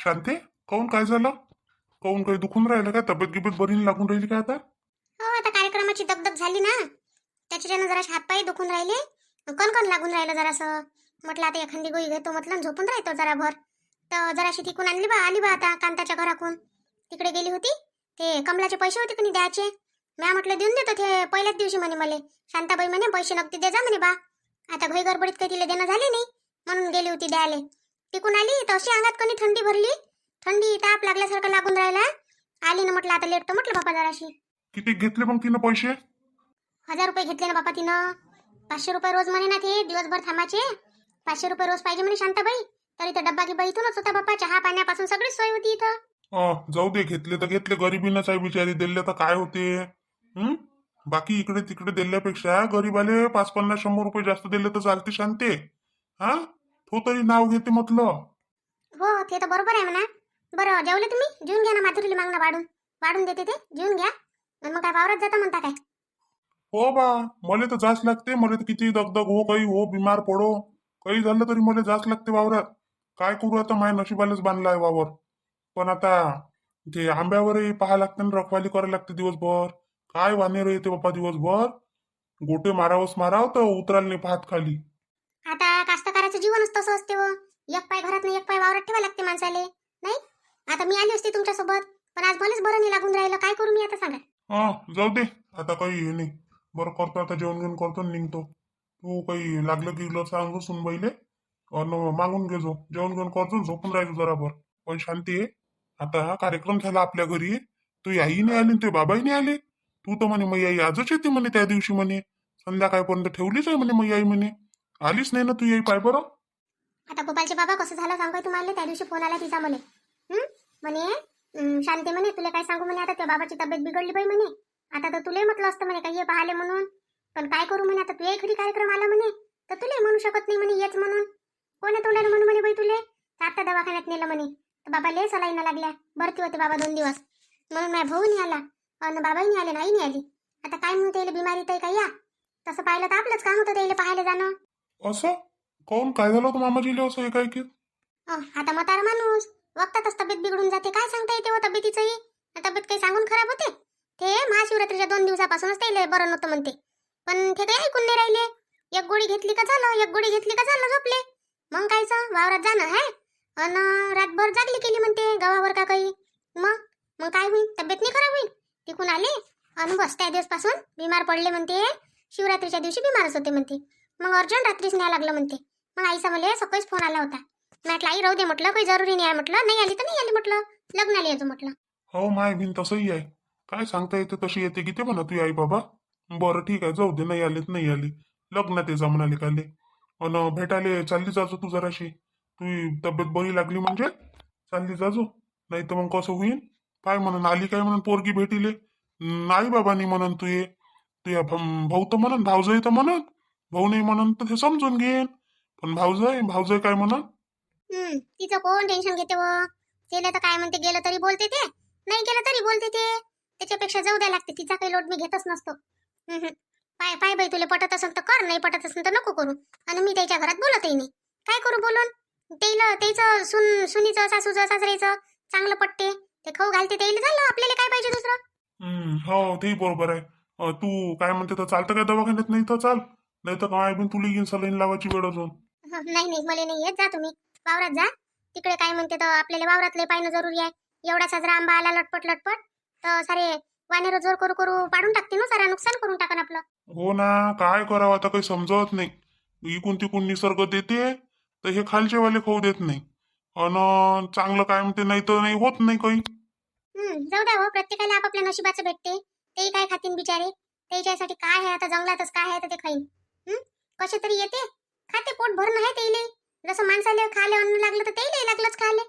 शांते, काऊन काय झालं? काऊन काही दुखून राहिलं काय? तब्येत गिब्येत बरी नाही लागून राहिली काय आता? हो, आता कार्यक्रमाची दगदग झाली ना, त्याच्यानं जरा हातपाय दुखून राहिले. कणकण लागून राहिलं जरासं. म्हटलं आता एखादी गोळी घेतो म्हटलं आणि झोपून राहतो जरा भर. तर जराशी तिकून आली बा आता कांताच्या घराकून. तिकडे गेली होती. ते कमलाचे पैसे होते की नाही द्यायचे. म्या म्हटलं देऊन देतो ते पहिल्याच दिवशी म्हणे मले. शांताबाई म्हणे पैसे नक्की दे जा म्हणे बा. आता घाई गडबडीत काही तिला देणं झाले नाही, म्हणून गेली होती द्यायला. तिकून आली तर अशी अंगात कणी थंडी भरली. थंडी ताप लागल्यासारखं लागून राहिला. आली ना म्हटलं आता लेट तर म्हटलं बापा जराशी. किती घेतले मग तिनं पैसे? 1000 रुपये घेतले ना बापा तिनं. 500 रुपये रोज म्हणे ना ते दिवसभर थांबायचे. 500 रुपये रोज पाहिजे म्हणे शांताबाई. तरी तर डब्बा गिब्बा इथूनच होता बापा. चहा पाण्यापासून सगळीच सोय होती इथं. जाऊ दे, घेतले तर घेतले. गरिबीनंच आहे बिचारी, दिले तर काय होते? बाकी इकडे तिकडे दिल्यापेक्षा गरीबाले 5-50-100 रुपये जास्त दिले तर चालते शांते. हा, तो तरी नाव घेते म्हटलं. हो ते तर बरोबर आहे म्हणा. बरं जेवले तुम्ही? जेवून घ्या ना, माधुरीला मागणं वाढून वाढून देते ते. जेवून घ्या. आणि मग काय वावरात जाता म्हणता काय? हो बा, मला तर जाच लागते. मला तर किती दगदग हो, काही हो, बिमार पडो, काही झालं तरी मला जाच लागते वावरात. काय करू आता, माझ्या नशिबालाच बांधलाय वावर. पण आता ते आंब्यावरही पाहा लागते ना, रखवाली करायला लागते दिवसभर. काय वानेर येते बाप्पा दिवसभर. गोटे मारावंच माराव तर उतरायला नाही पाहत खाली. आता कास्तकाराचं जीवनच तसं असते हो. एक पाय घरात नाही एक पाय वावरात ठेवा लागते माणसाले. नाही आता मी आली असते तुमच्यासोबत, पण आज मलाच बरं नाही लागून राहिलं. काय करू मी आता सांगा? जाऊ दे, आता काही हे नाही. बरं करतो, आता जेवण घेऊन करतो आणि निघतो. तू काही लागलं गिगलं सांगू सुनबाईले अन मागून घेजो. जेवण घेऊन करतो, झोपून राहिलो जराभर. पण शांती आहे, आता हा कार्यक्रम झाला आपल्या घरी. तू आई नाही आली, ते बाबाही नाही आले. तू तर म्हणे मै आई आजच येते म्हणे, त्या दिवशी म्हणे संध्याकाळपर्यंत ठेवलीच आहे म्हणे मै आई म्हणे. आलीच नाही ना तू आई, पाय बरं. आता गोपालचे बाबा कसं झालं सांगाय तुम्हाला. त्या दिवशी फोन आला तिचा म्हणे. म्हणे शांती म्हणे तुला काय सांगू म्हणे, आता त्या बाबाची तब्येत बिघडली बाई म्हणे. आता तर तुला म्हटलं असतं म्हणे काही पाहिले म्हणून. पण काय करू म्हणे, आता तुझ्या घरी कार्यक्रम आला म्हणे तर तुला म्हणू शकत नाही म्हणे येच म्हणून. कोण्या तोंडाने म्हणू म्हणे बाई तुले. तर आता दवाखान्यात नेलं म्हणे. तर बाबा लय सलाईन लागल्या. भरती होते बाबा 2 दिवस. म्हणून माझ्या भाऊ नाही आला आणि बाबाही नाही आले, नाही नाही आली. आता काय म्हणून त्याला बिमारी तर काय या. तसं पाहिलं तर आपलंच काम होतं त्याला पाहायला जाणं. असं काऊन, काय झालं होतं मामाजीला असं एकाएकी? आता म्हातारा माणूस वक्तातच तब्येत बिघडून जाते. काय सांगता येते हो तब्येतीचंही. तब्येत काही सांगून खराब होते. ते महाशिवरात्रीच्या 2 दिवसापासूनच त्याला बरं नव्हतं म्हणते. पण ते काही ऐकून नाही राहिले. एक गोळी घेतली का झालं, एक गोळी घेतली का झालं, झोपले. मग कायचं वावरात जाणं आहे. अन रातभर जागली केली म्हणते गावावर का काही. मग मग काय होईल, तब्येत नाही खराब होईल. तिकून आले आणि बस त्या दिवसपासून बिमार पडले म्हणते. शिवरात्रीच्या दिवशी बिमारच होते म्हणते. मग अर्जंट रात्रीच न्याय लागलं म्हणते. मग आईचा मला सकाळीच फोन आला होता. म्हटलं आई राहू दे म्हटलं, काही जरुरी नाही आहे म्हटलं. नाही आली तर नाही आली म्हटलं, लग्नाला यायचं म्हटलं. हो, माय भिन तसंही आहे. काय सांगता येते, तशी येते की ते म्हणा तू आई बाबा. बरं ठीक आहे, जाऊ दे, नाही आले तर नाही आली. लग्नात ये जा म्हणाले काले. अन भेटायला चालली जाजो तू जराशी. तुझी तब्येत बरी लागली म्हणजे चालली जाजो. नाही तर मग कसं होईल. काय म्हणून आली, काय म्हणून पोरगी भेटीले. आई बाबानी म्हणून तू ये. तुझ्या भाऊ तर म्हणून, भाऊजय तर म्हणून. भाऊ नाही म्हणून तर ते समजून घेईन. पण भाऊजय भाऊजय काय म्हणून. तिचं कोण टेन्शन घेते व. केलं तर काय म्हणते, गेलं तरी बोलते ते, नाही गेलं तरी बोलते ते. त्याच्यापेक्षा जाऊ द्या लागते. तिचा काही लोट मी घेतच नसतो. पाय पाय बाई, तुला पटत असेल तर कर, नाही पटत असेल तर नको करू. आणि मी त्याच्या घरात बोलतही नाही. काय करू बोलून. त्याचं सुनीचं सासूचं सासऱ्याचं चांगलं पटते. ते खाऊ घालते त्याला, झालं. आपल्याला काय पाहिजे दुसरं. हो, तेही बरोबर आहे. तू काय म्हणते तर चालतं काय दवाखान्यात, नाही तर चाल. नाही तर काय बिन तुला येईन सलाईन लावायची वेळ अजून. नाही नाही, मला नाही येत. जा तुम्ही वावरात जा. तिकडे काय म्हणते तर आपल्याला वावरातले पाहिणं जरुरी आहे. एवढा साजरा आंबा आला लटपट लटपट तर सारे वानेर जोर करू करू पाडून टाकते ना, सारा नुकसान करून टाकन आपलं. हो ना, काय करावं आता, काही समजत नाही. इकून तिकून निसर्ग देते तर हे खालचे वाले खाऊ देत नाही. अन चांगलं काय म्हणते, नाही तर नाही होत नाही काही. जाऊ द्या हो, प्रत्येकाला आपापल्या नशिबाचं भेटते. तेही काय खातीन बिचारे. त्याच्यासाठी काय आहे आता जंगलातच काय आहे तर ते खाईन. कसे तरी येते खाते, पोट भरणं आहे त्याले. जसं माणसाला खाले अन्न लागलं तर त्याला लागलंच खाले.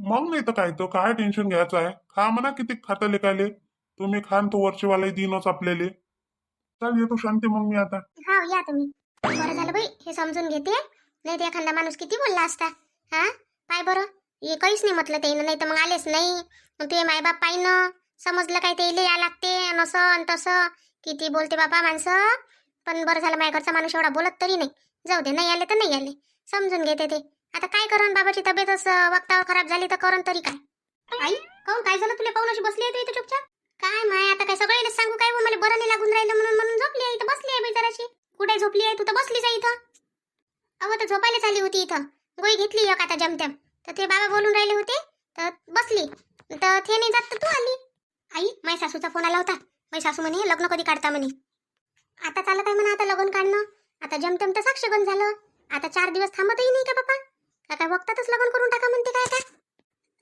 मग नाही तर काय, तर काय टेन्शन घ्यायचं आहे. खा म्हणा किती खातं लेकाले. तुम्ही खान तो वरचेवालाही दिनच आपल्याले. चाल येतो शांती मग मी आता. हा या तुम्ही. बरं झालं बाई, हे समजून घेते. नाही तर एखादा माणूस किती बोलला असता. हा पाय बरं, हे काहीच नाही म्हटलं त्यानं, नाही तर मग आलेच नाही. मग तुझे मायबाप पाहिनं समजलं काय त्याला या लागते नसं आणि तसं. किती बोलते बाबा माणसं. पण बरं झालं माझ्या घरचा माणूस एवढा बोलत तरी नाही. जाऊ दे, नाही आले तर नाही आले. समजून घेते ते. आता काय करण, बाबाची तब्येतच वक्तावर खराब झाली तर करण तरी काय. आई काऊन, काय झालं तुला? पाहून अशी बसली आहे तू इथं चुपचाप. काय माय, आता काय सगळेच सांगू काय? मला बरं नाही लागून राहिलं म्हणून म्हणून झोपली आहे इथं, बसली आहे बिचाराची. कुठे झोपली आहे तू? तर बसलीच आहे इथं. अहो तर झोपायला चालली होती इथं, गोळी घेतली एक आता जमत्याम. तर ते बाबा बोलून राहिले होते तर बसली, तर ते नाही जात तर तू आली. आई माझ्या सासूचा फोन आला होता. माझी सासू म्हणे लग्न कधी काढता म्हणे. आता चालत आहे म्हणा आता लग्न काढणं. आता जमतेम तर साक्षगंध झालं, आता 4 दिवस थांबतही नाही का बापा? का काय वक्तातच लग्न करून टाका म्हणते काय काय?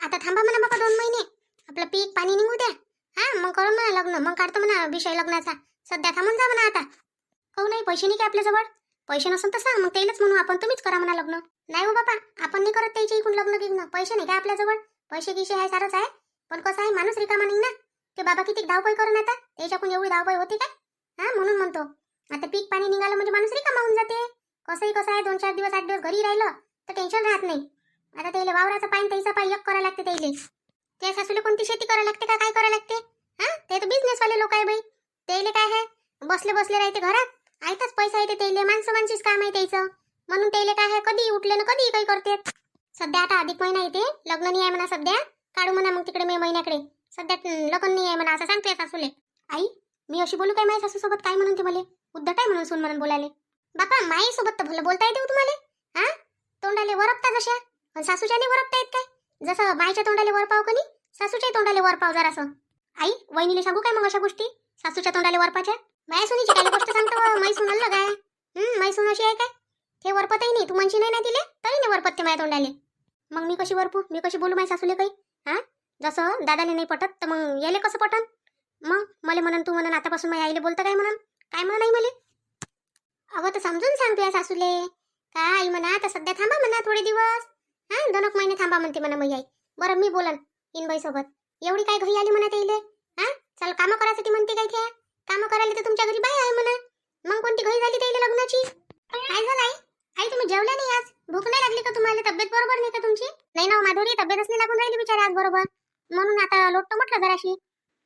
आता थांबा म्हणा बाबा 2 महिने, आपलं पीक पाणी निघू द्या. हा मग करून म्हणा लग्न, मग काढतो म्हणा विषय लग्नाचा. सध्या थांबून जा म्हणा आता. कहू नाही पैसे नाही का आपल्याजवळ? पैसे नसून तर सांग, मग त्यालाच म्हणू आपण तुम्हीच करा म्हणा लग्न. नाही हो बापा, आपण नाही करत त्याच्या इकडून लग्न गिग्न. पैसे नाही का आपल्याजवळ? पैसे गिशे आहे सारच आहे, पण कसं आहे माणूस रिकामा नाही ना. ते बाबा किती धावपळ करून आता, त्याच्याकडून एवढी धावपळ होती काय? हा म्हणून म्हणतो आता पीक पाणी निघालं म्हणजे माणूस रिकामा होऊन जाते. कसंही कसं आहे 2-4 दिवस 8 दिवस घरी राहिलं तर टेन्शन राहत नाही. आता त्याला वावराचा पाणी त्याचा पाय एक करायला लागते त्याला. त्या सासूला कोणती शेती करायला लागते का काय करायला लागते? हा ते तर बिझनेस वाले लोक आहे बाई. त्याला काय आहे, बसले बसले राहते घरात, आयताच पैसा येते त्याला. माणसंच काम आहे त्याचं, म्हणून त्याला काय आहे कधी उठले ना कधी काही करते. सध्या आता अधिक महिना येते, लग्न नाही आहे म्हणा सध्या, काढू म्हणा मग तिकडे मे महिन्याकडे. सध्या लग्न नाही आहे म्हणा असं सांगते सासूले. आई मी अशी बोलू काय माझ्या सासू सोबत? काय म्हणून ते मला उद्धट आहे म्हणून सून म्हणून बोलाले. बापा माई सोबत तर भलं बोलता येते तुम्हाला. हा तोंडाले वरपता जशा, पण सासूच्याने वरपता येत काय? जसं माईच्या तोंडाले वर पाव कनी, सासूच्या तोंडाले वर पाव जरासं. आई वहिनीला सांगू काय मग अशा गोष्टी सासूच्या तोंडाले वरपाच्या? माया सुनीची काय गोष्ट सांगतो, माई सुन अलग आहे. माई सुन अशी आहे काय? ते वरपतही नाही, तू म्हणशी नाही ना तिले तरी नाही वरपत ते माझ्या तोंडाले. मग मी कशी वरपू, मी कशी बोलू माझ्या सासूले काही? हा जसं दादाले नाही पटत तर मग याले कसं पटन? मग मला म्हणून तू म्हणून आतापासून माझ्या आईले बोलतं काय म्हणून? काय म्हणा नाही मला? अगं तर समजून सांगतो या सासूले. काय आई म्हणा आता सध्या थांबा म्हणा थोडे दिवस. हा 2 महिने थांबा म्हणते म्हणा मग आई. बरं मी बोलन इनबाई सोबत. एवढी काय घाई आली म्हणा त्याइले? हा चल कामं करायसाठी म्हणते काय त्या? कामं करायला तर तुमच्या घरी बाई आहे म्हणा. मग कोणती घाई झाली त्याइले लग्नाची? काय झालं आई? आई तुम्ही जेवल्या नाही आज? भूक नाही लागली का तुम्हाला? तब्येत बरोबर नाही का तुमची? नाही ना माधुरी, तब्येतच नाही लागून राहिली बिचारी आज बरोबर, म्हणून आता लोटतो म्हटलं जराशी.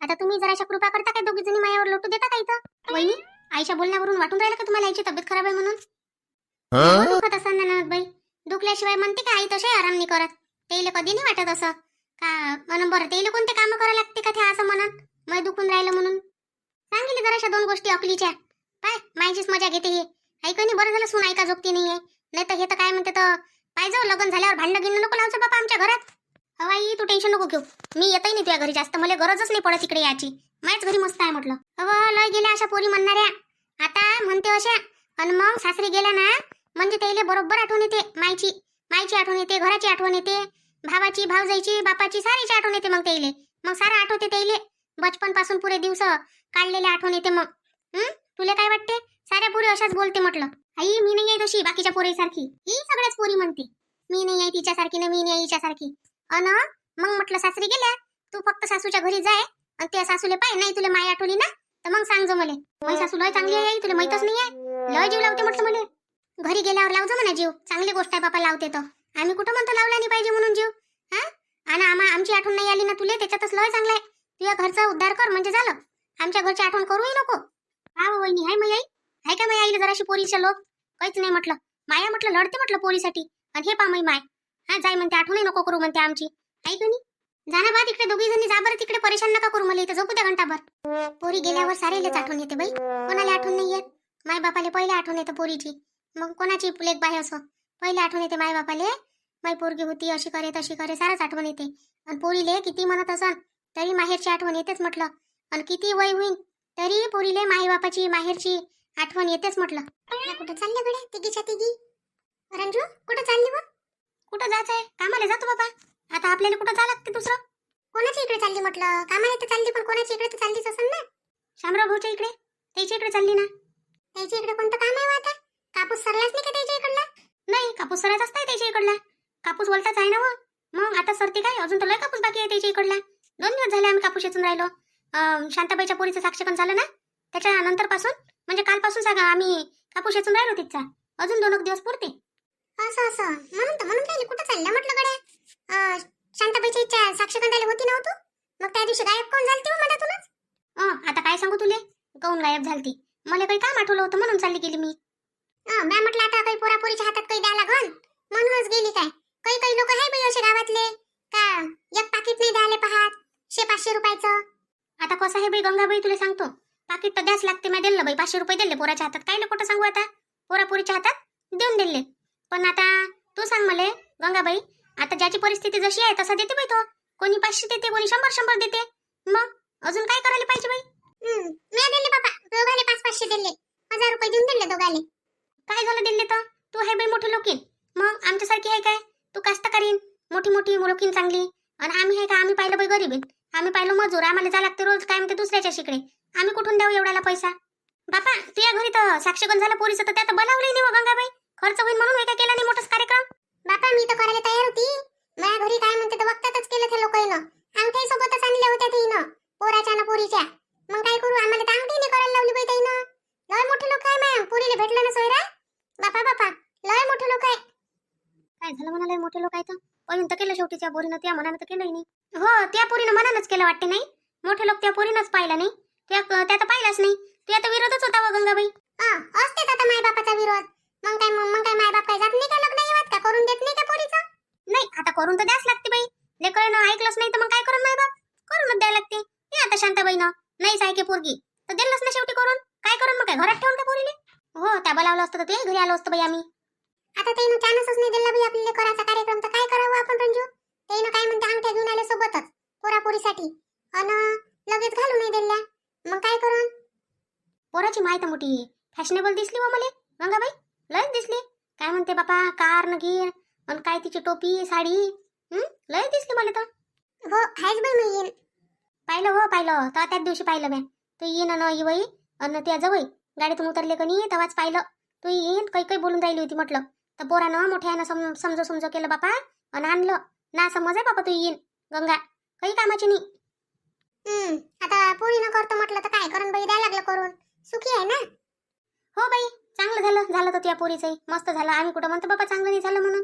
आता तुम्ही जराशा कृपा करता काय, दोघी जणी मायावर लोटू देता का इथं? वहिनी आईच्या बोलण्यावरून वाटून राहिलं का तुम्हाला आईची तब्येत खराब आहे म्हणून? दुखत असं ना बाई, दुखल्याशिवाय म्हणते का आई तसे आराम नाही करत? तेले कधी नाही वाटत असं का म्हणून? बरं तेले कोणते कामं करायला लागते का ते असं म्हणत मग दुखून राहिलं म्हणून? सांगितले जराशा 2 गोष्टी अकलीच्या. पाय मायचीच मजा घेते हे ऐकणी. बरं झालं सून ऐका जोगती नाहीये, नाही तर हे तर काय म्हणते तर पाहिजे लग्न झाल्यावर भांडण गिणं नको लावचं बापा आमच्या घरात. आई तू टेन्शन नको घेऊ, मी येतही नाही तुझ्या घरी जास्त, मला गरजच नाही पडत इकडे याची. माझ्याच घरी मस्त आहे म्हटलं. लय गेल्या अशा पोरी म्हणणाऱ्या आता म्हणते अशा, आणि मग सासरी गेल्या ना म्हणजे त्याला बरोबर आठवण येते मायची. मायची आठवण येते, घराची आठवण येते, भावाची भावजाईची बापाची सारीची आठवण येते. मग त्याले मग सारा आठवते त्याले, बचपन पासून पुरे दिवस काढलेले आठवण येते. मग तुला काय वाटते? साऱ्या पोरी अशाच बोलते म्हटलं. आई मी नाही आहे तशी बाकीच्या पोरीसारखी, ही सगळ्याच पोरी म्हणते मी नाही आहे तिच्यासारखी ना, मी नाही आहे हिच्यासारखी. अन मग म्हटलं सासरी गेल्या तू फक्त सासूच्या घरी जाय आणि त्या सासूले पाय. नाही तुला माय आठवली ना तर मग सांग जो मला. माझी सासू लय चांगली आहे, तुला माहितच नाही आहे, लय जीव लावते म्हटलं मला. घरी गेल्यावर लावजो म्हणा जीव, चांगली गोष्ट आहे बापा लावते तर. आम्ही कुठं म्हणतो लावला नाही पाहिजे म्हणून जीव. हा आणि आमची आठवण नाही आली ना तुले, त्याच्यातच लय चांगलं आहे. तुझ्या घरचा उद्धार कर म्हणजे झालं, आमच्या घरची आठवण करूही नको. हा वहिनी हाय मग आई, हाय का माझ्या आईला जराशी पोरीच्या लोक? काहीच नाही म्हटलं, माया म्हटलं लढते म्हटलं पोरीसाठी. आणि हे पा माय हा जाय म्हणते, आठवणही नको करू म्हणते आमची. आई कोणी जाना बा तिकडे, दोघी जणी जा बरं तिकडे, परेशान नका करू मला, इथं झोपू द्या घंटाभर. पोरी गेल्यावर सारेलेच आठवण येते बाई, कोणाला आठवण नाही येत? माय बापाले पहिले आठवण येते पोरीची, मग कोणाची लेक बाई असो पहिले आठवण येते माय बापाले. माय पोरगी होती अशी करे तशी करे सारच आठवण येते. आणि पोरीले किती म्हणत असन तरी माहेरची आठवण येतेच म्हटलं. आणि किती वय होईन तरी पोरीले माई बापाची माहेरची आठवण येतेच म्हटलं. कुठं चालले गड्या तिघीच्या तिघी? रंजू कुठं चालली बा? कुठं जायचंय? कामाला जातो बाबा, आता आपल्याला कुठं जा लागते दुसरं? कोणाच्या इकडे चालली म्हटलं? कामाला तर चालली पण कोणाच्या इकडे तर चाललीच असेल ना? शामराव भाऊच्या इकडे, त्याच्या इकडे चालली ना. त्याच्या इकडे कोणतं काम आहे आता? कापूस सरलाच नाही का त्याच्या इकडला? नाही कापूस सरायचाच नाही त्याच्या इकडला, कापूस वलताच आहे ना. मग आता सरते काय, अजून तर लय कापूस बाकी आहे त्याच्या इकडला. 2 दिवस झाले आम्ही कापूस येचून राहिलो. शांताबाईच्या पोरीचं साक्षगंध झालं ना त्याच्यानंतर पासून, म्हणजे कालपासून सांगा आम्ही कापूस येचून राहिलो तिथचा. अजून 2 दिवस पुरते. असं असं म्हणून तर म्हणून राहिली कुठं चालल्या म्हटलं गड्या. शांताबाईच्या इच्छा साक्षगंधाला होती नव्हतं, मग त्या दिवशी गायब कोण झालती हो मधातूनच? आता काय सांगू तुले, कोण गायब झालती? मला काही काम आठवलं होतं म्हणून चालली गेली मी. मी म्हटलं आता काही पोरापोरीच्या हातात काही द्यायला लागल म्हणूनच गेली काय. काही काही लोक आहे बाई असे गावातले का एक पाकिट नाही द्यायला पाहत 100-500 रुपयाचं. आता कसं आहे बाई गंगाबाई, तुला सांगतो, पाकिट तर द्यास लागते. मी दिलं बाई 500 रुपये दिले पोराच्या हातात. काय खोटं सांगू, आता पोरापोरीच्या हातात देऊन दिले. पण आता तू सांग मला गंगाबाई, आता ज्याची परिस्थिती जशी आहे तसा देते बाई तो. कोणी 500 देते, कोणी 100 देते. मग अजून काय करायला पाहिजे बाई. मी दिले बाबा दोघाले 500 दिले, 1000 रुपये देऊन दिले दोघाले. काय झालं दिले तर? तू आहे बाई मोठी लोकीन, मग आमच्यासारखी आहे काय? तू कास्तकारीन मोठी मोठी लोकीन चांगली, आणि आम्ही आहे का? आम्ही पाहिलं बाई गरीब आहे, आम्ही पाहिलं मजूर. आम्हाला जा लागते रोज काय म्हणते दुसऱ्याच्या शिकडे. आम्ही कुठून देऊ एवढाला पैसा? बापा तुझ्या घरी तर साक्षगण झालं पोरीचं, तर त्यात बोलावलंही नाही गंगाबाई. खर्च होईल म्हणून हे काय केला नाही मोठाच कार्यक्रम. बापा मी तर करायला तयार होती. माझ्या घरी काय म्हणते तर वक्तातच केलं त्या लोकांना. अंगठी सोबतच आणल्या होत्या तिनं, पोराच्या ना पोरीच्या. मग काय करू, आम्हाला तर अंगठी नाही करायला लावली बाई ताईनं. लय मोठे लोक आहे मॅम, पोरीला भेटलं ना सोयरा. बापा बापा लय मोठे लोक आहे. काय झालं म्हणाले मोठे लोक आहे तर? पण तर केलं शेवटीच्या पोरीनं, त्या मनानं तर केलंही नाही. हो त्या पोरीनं मनानच केलं वाटते. नाही मोठे लोक त्या पोरीनंच पाहिला नाही, त्या तर पाहिलाच नाही. ते आता विरोधच होता व गंगाबाई. असतेच आता मायबापाचा विरोध. मग काय मायबाप काय जात नाही का लग्न येवत का? करून देत नाही का पोरीचं? नाही आता करून तर द्यास लागते बाई. लेकरानं ऐकलंच नाही तर मग काय करून मायबाप? करूनच द्यायला लागते. हे आता शांताबाईनं नाहीच आहे की पोरगी, तर दिलंच ना शेवटी करून. काय करून मग काय घरात ठेवून का पोरीले? हो त्या बोलावलं असतं तर ते घरी आलो असतं बाई आम्ही. आता त्यानं चान्सच नाही दिला बाई आपल्याला करायचा कार्यक्रम, तर काय करावं आपण रंजू? त्यानं काय म्हणते अंगठ्या घेऊन आले सोबतच पोरापोरीसाठी, अन लगेच घालून नाही दिल्या. मग काय करून? पोराची माहिती मोठी फॅशनेबल दिसली व मला गंगाबाई, लयच दिसली. काय म्हणते बापा, कार न गीर आणि काय तिची टोपी साडी, लय दिसली मला तर. हो हायच बाई, मी येईन पाहिलं. हो पाहिलं तर त्याच दिवशी पाहिलं मी. तू येईन न येई अन त्या जवळ गाडीतून उतरले का नाही तेव्हाच पाहिलं. तू येईन काही काही बोलून राहिली होती म्हटलं. तर पोरानं मोठ्यानं समजो केलं बापा आणि आणलं ना. समज आहे बापा तू येईन गंगा, काही कामाची नाही. आता पोरीनं करतो म्हटलं तर काय करून बाई, द्यायला लागलं करून. सुखी आहे ना? हो बाई चांगलं झालं तर त्या पोरीचंही मस्त झालं. आम्ही कुठं म्हणतो बाबा चांगलं नाही झालं म्हणून.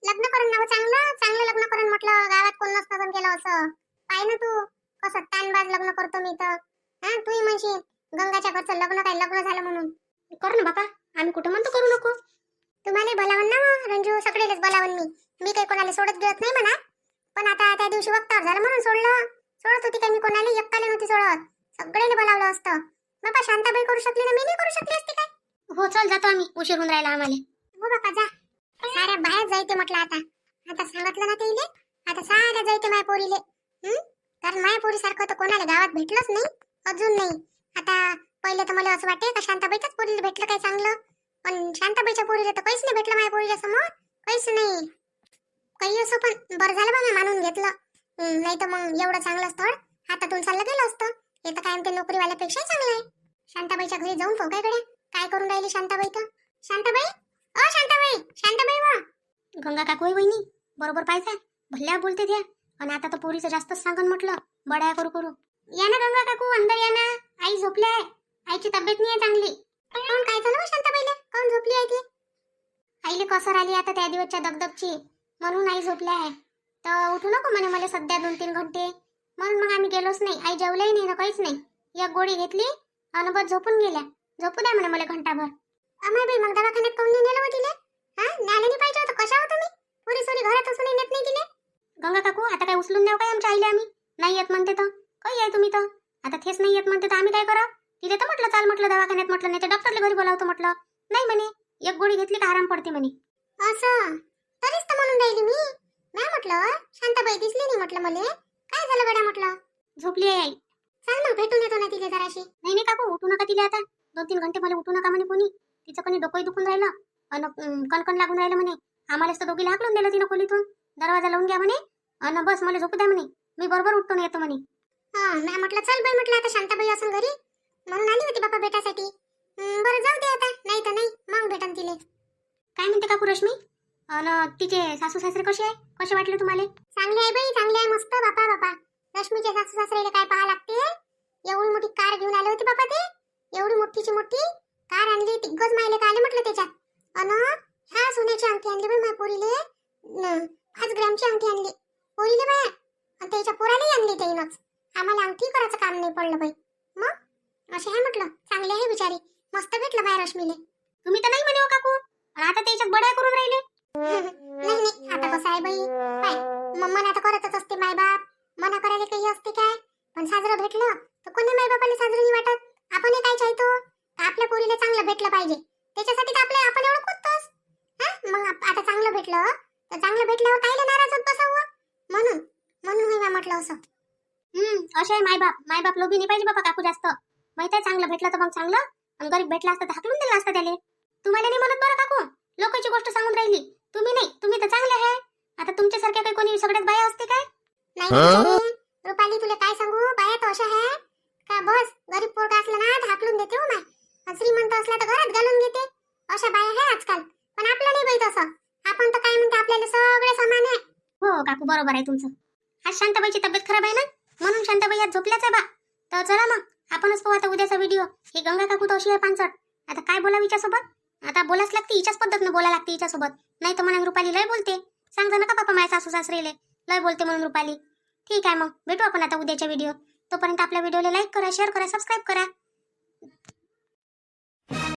लग्न करून ना चांगलं लग्न करून म्हटलं. गावात कोण नसतं केलं असं. पाय ना तू कसं तानबाज लग्न करतो मी तर. तूही म्हणशील गंगाच्या घरचं लग्न काय लग्न झालं म्हणून. कर ना बापा, आम्ही कुठं म्हणतो करू नको. तुम्हाला बोलावून ना रंजू, सगळेच बोलावून मी काही कोणाला सोडत गिळत नाही म्हणा. पण आता त्या दिवशी वक्तावर झालं म्हणून सोडत होती काय मी कोणाला एकट्याला नव्हती सोडत. सगळ्यांनी बोलावलं असतं. बापा शांताबाई करू शकली ना, मी नाही करू शकली असते काय? हो चल जातो आम्ही, उशीर होऊन राहिला आम्हाला. हो बापा जा, साऱ्या बाहेर जायते म्हटलं. आता सांगितलं ना ते इले, आता साऱ्या जायते माय पोरीले. कारण माय पोरी सारखं तर कोणाला गावात भेटलंच नाही अजून नाही. आता पहिले तर मला असं वाटते का शांताबाईच्याच पोरीला भेटलं काय चांगलं, पण शांताबाईच्या पोरीला तर काहीच नाही भेटलं. माझ्या पोरीच्या समोर काहीच नाही. काही असं पण बरं झालं बघा मानून घेतलं. नाही तर मग एवढं चांगलं स्थळ हातातून चाललं गेलं असतं. हे तर काय ते नोकरीवाल्यापेक्षा चांगलं आहे. शांताबाईच्या घरी जाऊन फोकायकडे काय करून राहिली शांताबाई तर. शांताबाई वा गंगा काकू आहे वहिनी, बरोबर पाहिजे भल्ल्या बोलते त्या. आणि आता तर पोरीचं जास्तच सांगन म्हटलं, बड्या करू. या ना गंगा काकू, अंदर या ना. आई झोपली आहे, आईची तब्येत नाही आहे चांगली. पण काय झालं शांताबाईला, काऊन झोपली आहे ती? आईले कसर आली आता त्या दिवसच्या दगदगची, म्हणून आई झोपली आहे. तर उठू नको म्हणे मला सध्या 2-3 घंटे, म्हणून मग आम्ही गेलोच नाही. आई जेवलंही नाही ना काहीच नाही. एक गोळी घेतली आणि बस झोपून गेल्या. झोपू द्या म्हणे मला घंटाभर. आम्ही बी मग दवाखान्यात काऊन नाही नेलं तिले? न्यायला नाही पाहिजे होतं. कशा होतं मी पुरी सोरी घरात असून नेत नाही तिले. गंगा काकू आता काय उचलून द्याव काय आमच्या आईला? आम्ही नाही येत म्हणते तर काही आहे तुम्ही तर. आता तेच नाही येत म्हणते तर आम्ही काय करा? तिथे तर म्हटलं चाल म्हटलं दवाखान्यात, म्हटलं नाही तर डॉक्टरला घरी बोलावतो म्हटलं. नाही म्हणे, एक गोळी घेतली का आराम पडते म्हणे. असं तरीच तर म्हणून राहिली मी. नाही म्हटलं शांताबाई दिसली नाही म्हटलं मला. काय झालं गड्या म्हटलं? झोपली आहे आई. चाल मग भेटून येतो ना तिथे जराशी. नाही काकू उठू नका तिला आता. 2-3 घंटे मला उठू नका म्हणे कोणी. तिचं कोणी डोकंही दुखून राहिलं आणि कणकण लागून राहिलं म्हणे. आम्हालाच तर दोघीला हाकलून दिलं तिनं खोलीतून. दरवाजा लावून घ्या म्हणे आणि बस मला झोपू द्या म्हणे. मी बरोबर उठतो येतो म्हणे. मी म्हटलं चल बाई म्हटलं, आता शांताबाई असून घरी म्हणून आली होती बापा भेटासाठी. बरं जाऊ दे आता, नाही तर नाही मग भेटन तिले. काय म्हणते काकू रश्मी? आणि तिचे सासू सासरे कसे आहे? कसे वाटले तुम्हाला? चांगले आहे बाई, चांगले आहे मस्त. बापा रश्मीचे सासू सासरेला काय पाहा लागते. एवढी मोठी कार घेऊन आले होते बापा ते. एवढी मोठीची मोठी कार आणली. तिग्गज मायले का आले म्हटलं त्याच्यात. अन ह्या सोन्याची अंगठी आणली बाई माझ्या पोरीले. 5 ग्रॅमची अंगठी आणली पोरीले बाया. आणि त्याच्या पोरालाही आणली त्याईनच. आम्हाला अंगठी करायचं काम नाही पडलं बाई. मग असे आहे म्हटलं, चांगले आहे बिचारी. मस्त भेटलं बाया रश्मीले. तुम्ही तर नाही म्हणे हो काकू, आता त्याच्यात बड्या करून राहिले. नाही नाही, आता कसं आहे बाई, पाय मना तर करतच असते मायबाप, मना करायला काही असते काय, पण साजरं भेटलं तर कोणी मायबापाला साजरं नाही वाटत. आपण काय चाहतो, आपल्या पोरीला चांगलं भेटलं पाहिजे, त्याच्यासाठी तर आपण एवढं खोदतोस. मग आता चांगलं भेटलं तर चांगलं भेटल्यावर कायले नाराज होत बसावं, म्हणून म्हणून मी म्हटलं असं. असे आहे मायबाप लोभी नाही पाहिजे बाबा काकू जास्त. माहित आहे, चांगलं भेटलं तर मग चांगलं, आणि गरीब भेटला असतं तर हाकलून दिलं असतं त्याले. तुम्हाला नाही म्हणत बरं काकू, लोकांची गोष्ट सांगून राहिली. तुम्ही नाही, तुम्ही तर चांगले आहे. आता तुमच्यासारख्या काही कोणी सगळ्यात बाया असते काय? नाही रुपाली, तुला काय सांगू, बाया तर अशा आहे का बस गरीब पोरगा असला ना तर हाकलून देते हो माय, श्रीमंत असला तर घरात घालून घेते. अशा बाया आहे आजकाल. पण आपलं नाही बाई तसं, आपण तर काय म्हणते, आपल्याला सगळे समान आहे. हो काकू, बरोबर आहे तुमचं. आज शांताबाईची तब्येत खराब आहे ना, म्हणून शांताबाई आज झोपल्याच आहे बा. तर चला मग आपणच पाहू आता उद्याचा व्हिडिओ. ही गंगा काकू तर अशी आहे पांचट, आता काय बोलावं हिच्यासोबत. आता बोलाच लागते, हिच्याच पद्धतीने बोला लागते हिच्यासोबत. नाही तर म्हणून रुपाली लय बोलते. सांगता नका पापा माझ्या सासू सासरेले लय बोलते म्हणून रुपाली. ठीक आहे, मग भेटू आपण आता उद्याच्या व्हिडिओ. तोपर्यंत आपल्या व्हिडिओला लाईक करा, शेअर करा, सबस्क्राईब करा.